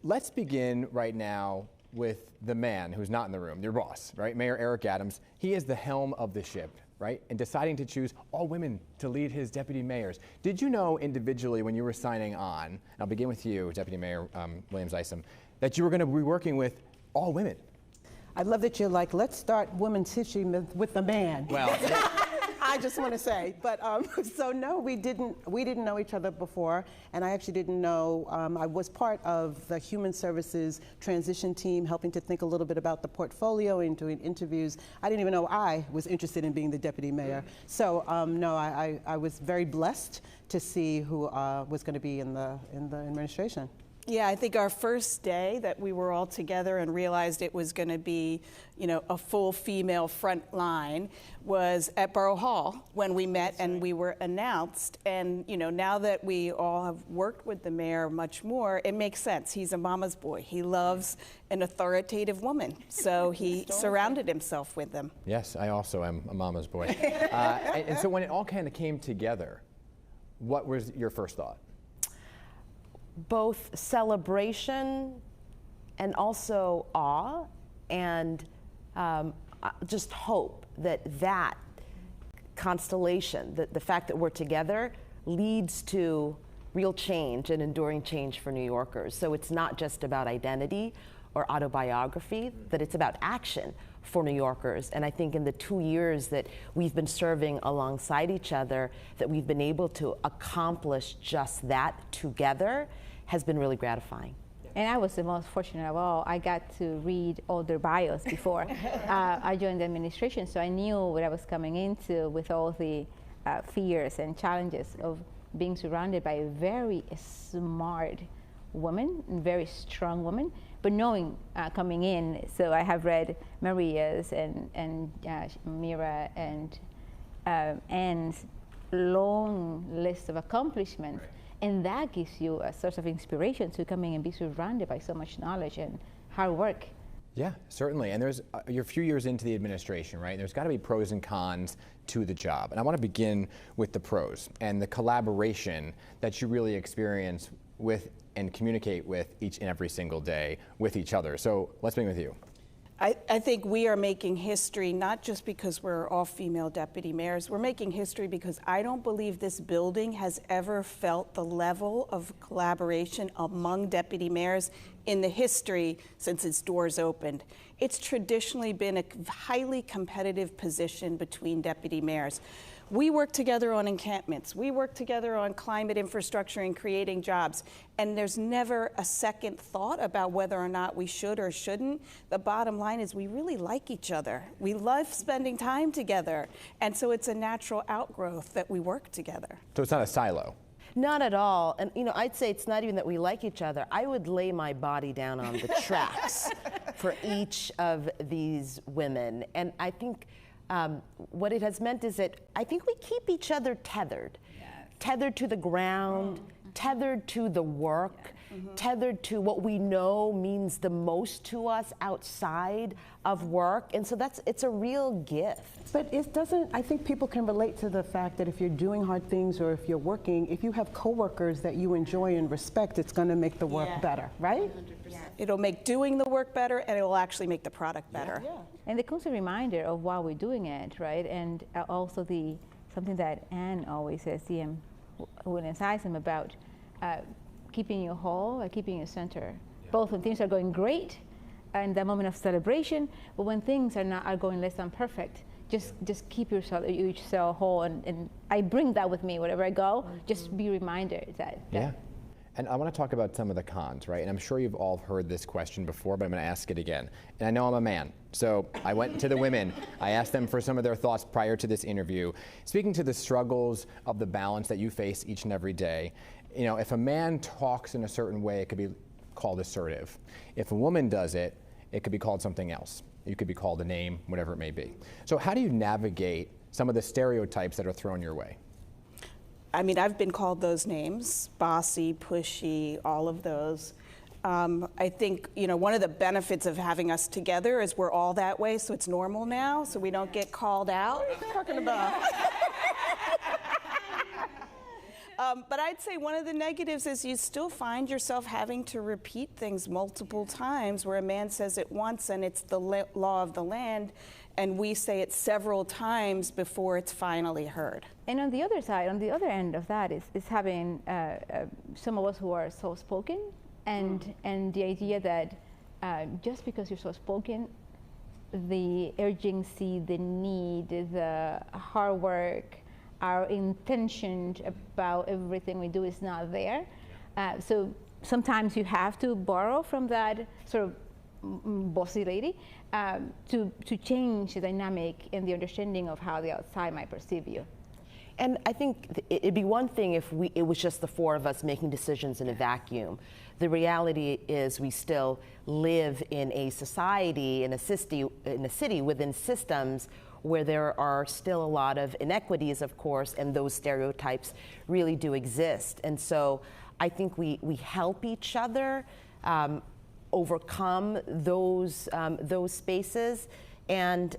let's begin right now with the man who's not in the room, your boss, right? Mayor Eric Adams. He is the helm of the ship, right? And deciding to choose all women to lead his deputy mayors. Did you know individually when you were signing on, and I'll begin with you, Deputy Mayor Williams-Isom, that you were going to be working with all women? I love that you're like, let's start women's history with the man. Well, I just want to say, but so no, we didn't know each other before, and I actually didn't know. I was part of the Human Services transition team, helping to think a little bit about the portfolio and doing interviews. I didn't even know I was interested in being the deputy mayor. So no, I was very blessed to see who was going to be in the administration. Yeah, I think our first day that we were all together and realized it was going to be, a full female front line was at Borough Hall when we met and we were announced. And, now that we all have worked with the mayor much more, it makes sense. He's a mama's boy. He loves an authoritative woman. So he surrounded himself with them. Yes, I also am a mama's boy. and so when it all kind of came together, what was your first thought? Both celebration and also awe and just hope that constellation, the fact that we're together, leads to real change and enduring change for New Yorkers. So it's not just about identity or autobiography, that it's about action for New Yorkers. And I think in the 2 years that we've been serving alongside each other, that we've been able to accomplish just that together has been really gratifying. And I was the most fortunate of all. I got to read all their bios before I joined the administration, so I knew what I was coming into with all the fears and challenges of being surrounded by a very smart woman, very strong woman, but knowing coming in, so I have read Maria's and Meera and Anne's long list of accomplishments. Right. And that gives you a source of inspiration to come in and be surrounded by so much knowledge and hard work. Yeah, certainly. And you're a few years into the administration, right? There's got to be pros and cons to the job. And I want to begin with the pros and the collaboration that you really experience with and communicate with each and every single day with each other. So let's begin with you. I think we are making history not just because we're all female deputy mayors. We're making history because I don't believe this building has ever felt the level of collaboration among deputy mayors in the history since its doors opened. It's traditionally been a highly competitive position between deputy mayors. We work together on encampments. We work together on climate infrastructure and creating jobs. And there's never a second thought about whether or not we should or shouldn't. The bottom line is we really like each other. We love spending time together. And so it's a natural outgrowth that we work together. So it's not a silo. Not at all. And I'd say it's not even that we like each other. I would lay my body down on the tracks for each of these women. And I think what it has meant is that I think we keep each other tethered. Yes. Tethered to the ground, tethered to the work, tethered to what we know means the most to us outside of work. And so it's a real gift. But it doesn't, I think people can relate to the fact that if you're doing hard things or if you're working, if you have coworkers that you enjoy and respect, it's going to make the work better, right? 100%. It'll make doing the work better, and it will actually make the product better. Yeah. And the constant reminder of why we're doing it, right? And also something that Anne always says, Williams-Isom, about keeping you whole, keeping you center. Both when things are going great, and that moment of celebration, but when things are going less than perfect, just keep yourself whole. And I bring that with me wherever I go. Just be reminded that. Yeah. And I want to talk about some of the cons, right? And I'm sure you've all heard this question before, but I'm going to ask it again. And I know I'm a man, so I went to the women. I asked them for some of their thoughts prior to this interview. Speaking to the struggles of the balance that you face each and every day, if a man talks in a certain way, it could be called assertive. If a woman does it, it could be called something else. You could be called a name, whatever it may be. So how do you navigate some of the stereotypes that are thrown your way? I mean, I've been called those names, bossy, pushy, all of those. I think, one of the benefits of having us together is we're all that way, so it's normal now, so we don't get called out. What are you talking about? But I'd say one of the negatives is you still find yourself having to repeat things multiple times where a man says it once and it's the law of the land, and we say it several times before it's finally heard. And on the other side, on the other end of that is having some of us who are soft-spoken, and the idea that just because you're soft-spoken, the urgency, the need, the hard work, our intention about everything we do is not there. So sometimes you have to borrow from that sort of bossy lady to change the dynamic and the understanding of how the outside might perceive you. And I think it'd be one thing if it was just the four of us making decisions in a vacuum. The reality is we still live in a society, in a city within systems where there are still a lot of inequities, of course, and those stereotypes really do exist. And so I think we help each other overcome those spaces, and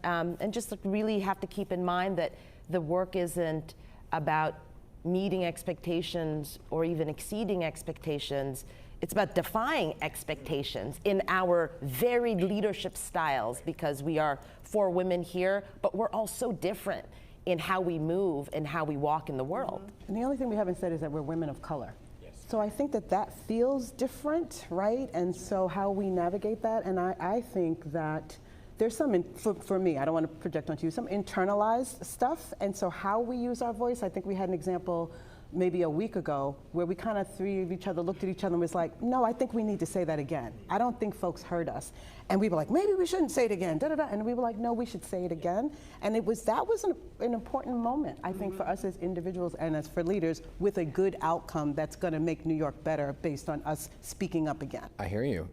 just really have to keep in mind that the work isn't about meeting expectations or even exceeding expectations. It's about defying expectations in our varied leadership styles, because we are four women here, but we're all so different in how we move and how we walk in the world. And the only thing we haven't said is that we're women of color. So I think that feels different, right? And so how we navigate that, and I think that there's some, for me, I don't want to project onto you, some internalized stuff. And so how we use our voice, I think we had an example maybe a week ago where we kind of three of each other looked at each other and was like, no, I think we need to say that again. I don't think folks heard us. And we were like, maybe we shouldn't say it again, da da da. And we were like, no, we should say it again. And that was an important moment, I think, for us as individuals and as for leaders, with a good outcome that's going to make New York better based on us speaking up again. I hear you.